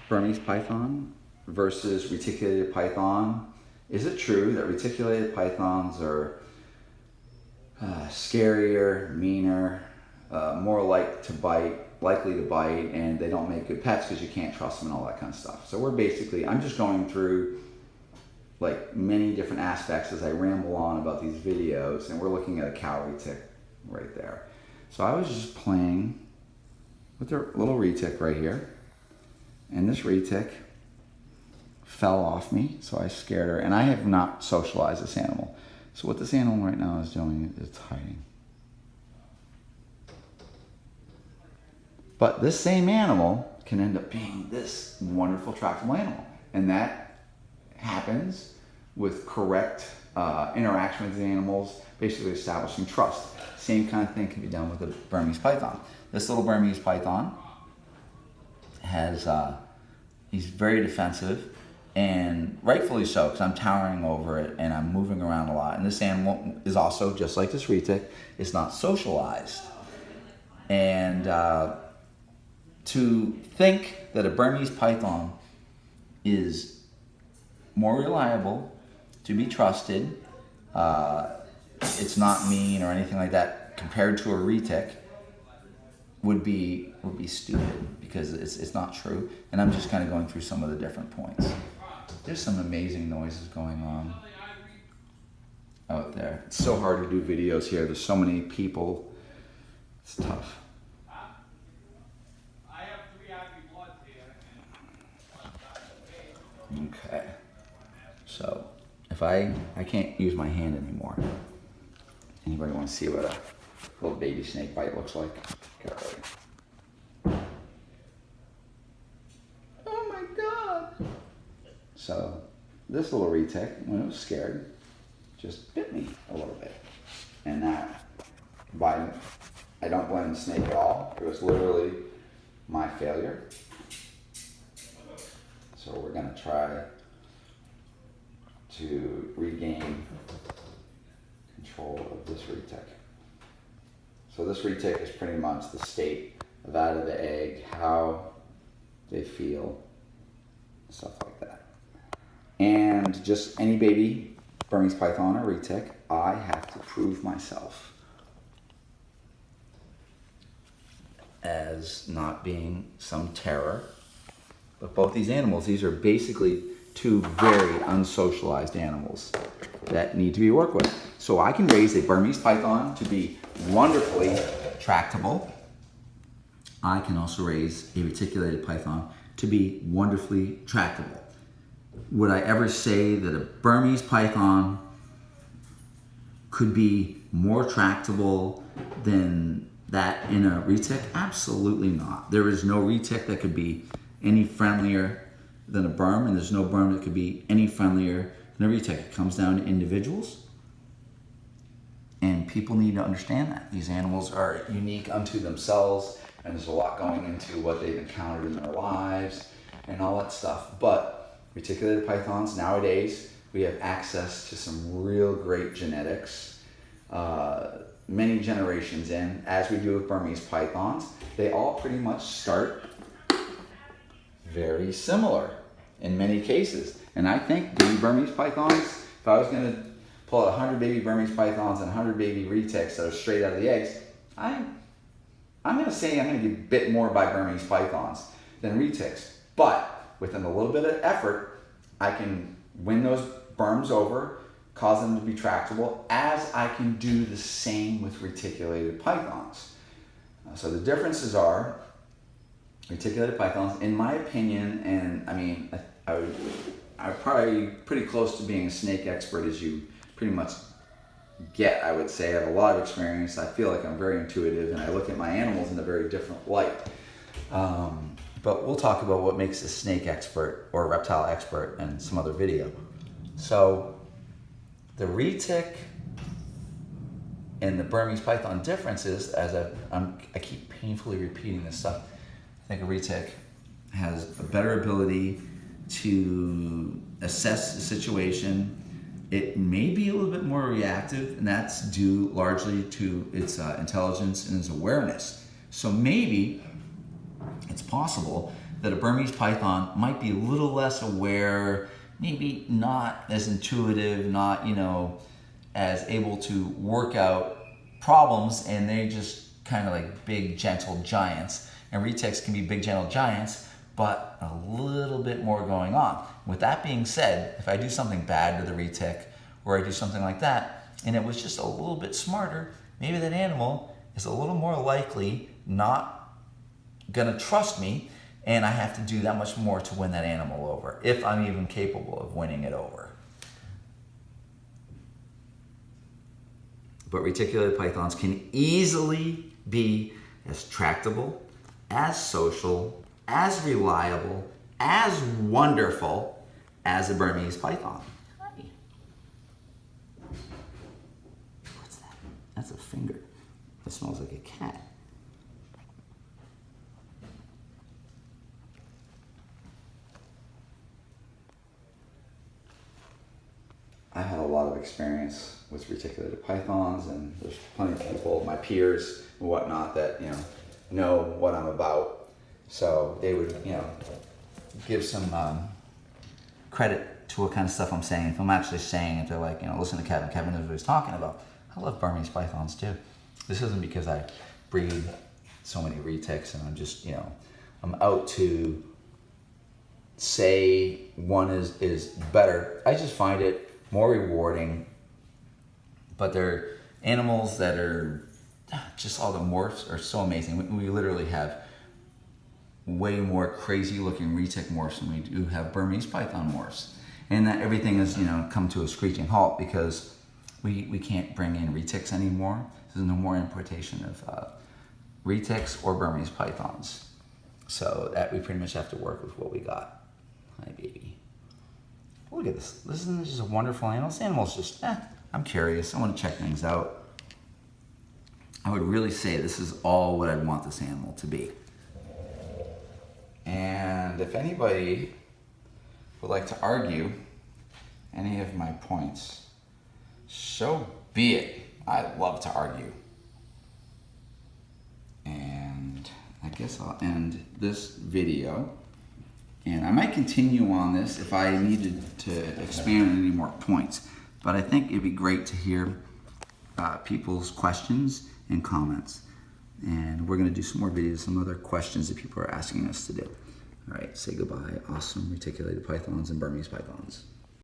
Burmese python versus reticulated python. Is it true that reticulated pythons are scarier, meaner, more likely to bite, and they don't make good pets because you can't trust them and all that kind of stuff? So I'm just going through like many different aspects as I ramble on about these videos, and we're looking at a cow retic right there. So I was just playing with their little retic right here, and this retic fell off me, so I scared her, and I have not socialized this animal. So what this animal right now is doing is it's hiding. But this same animal can end up being this wonderful tractable animal, and that happens with correct interaction with the animals, basically establishing trust. Same kind of thing can be done with a Burmese python. This little Burmese python has, he's very defensive, and rightfully so, because I'm towering over it and I'm moving around a lot. And this animal is also, just like this retic, is not socialized. And to think that a Burmese python is more reliable, to be trusted, it's not mean or anything like that compared to a retic, would be stupid, because it's not true. And I'm just kind of going through some of the different points. There's some amazing noises going on out there. It's so hard to do videos here. There's so many people. It's tough. Okay. So if I can't use my hand anymore. Anybody want to see what a little baby snake bite looks like? Get ready. Oh my God. So this little retic, when it was scared, just bit me a little bit. And that, I don't blame the snake at all. It was literally my failure. So we're gonna try to regain control of this retic. So this retic is pretty much the state of out of the egg, how they feel, stuff like that. And just any baby Burmese python or retic, I have to prove myself as not being some terror. But both these animals, these are basically two very unsocialized animals that need to be worked with. So I can raise a Burmese python to be wonderfully tractable. I can also raise a reticulated python to be wonderfully tractable. Would I ever say that a Burmese python could be more tractable than that in a retic? Absolutely not. There is no retic that could be any friendlier than a Burm, and there's no Burm that could be any friendlier than a retic. It comes down to individuals, and people need to understand that. These animals are unique unto themselves, and there's a lot going into what they've encountered in their lives and all that stuff. But reticulated pythons, nowadays, we have access to some real great genetics, many generations in, as we do with Burmese pythons. They all pretty much start very similar in many cases. And I think baby Burmese pythons, if I was going to pull out 100 baby Burmese pythons and 100 baby retics that are straight out of the eggs, I'm going to say I'm going to get bit more by Burmese pythons than retics. But within a little bit of effort, I can win those Burms over, cause them to be tractable, as I can do the same with reticulated pythons. So the differences are, reticulated pythons, in my opinion, and I mean, I'm probably pretty close to being a snake expert as you pretty much get, I would say. I have a lot of experience. I feel like I'm very intuitive, and I look at my animals in a very different light. But we'll talk about what makes a snake expert or a reptile expert in some other video. So the retic and the Burmese python differences, as I keep painfully repeating this stuff, I think a retic has a better ability to assess the situation. It may be a little bit more reactive, and that's due largely to its intelligence and its awareness. So maybe it's possible that a Burmese python might be a little less aware, maybe not as intuitive, not, you know, as able to work out problems, and they just kind of like big, gentle giants. And retics can be big, gentle giants, but a little bit more going on. With that being said, if I do something bad to the retic, or I do something like that, and it was just a little bit smarter, maybe that animal is a little more likely not gonna trust me, and I have to do that much more to win that animal over, if I'm even capable of winning it over. But reticulated pythons can easily be as tractable, as social, as reliable, as wonderful as a Burmese python. Hi. What's that? That's a finger. That smells like a cat. I've had a lot of experience with reticulated pythons, and there's plenty of people, my peers and whatnot, that know what I'm about. So they would, give some credit to what kind of stuff I'm saying. If I'm actually saying it, they're like, listen to Kevin. Kevin knows what he's talking about. I love Burmese pythons too. This isn't because I breed so many retics and I'm just, I'm out to say one is better. I just find it more rewarding. But they're animals that are just, all the morphs are so amazing. We literally have way more crazy looking retic morphs than we do have Burmese python morphs. And that everything has, come to a screeching halt because we can't bring in retics anymore. There's no more importation of retics or Burmese pythons. So that we pretty much have to work with what we got. Hi, baby. Look at this. This is just a wonderful animal. This animal's just, I'm curious. I want to check things out. I would really say this is all what I'd want this animal to be. And if anybody would like to argue any of my points, so be it. I love to argue. And I guess I'll end this video. And I might continue on this if I needed to expand on any more points. But I think it'd be great to hear people's questions and comments. And we're going to do some more videos, some other questions that people are asking us to do. All right, say goodbye. Awesome reticulated pythons and Burmese pythons.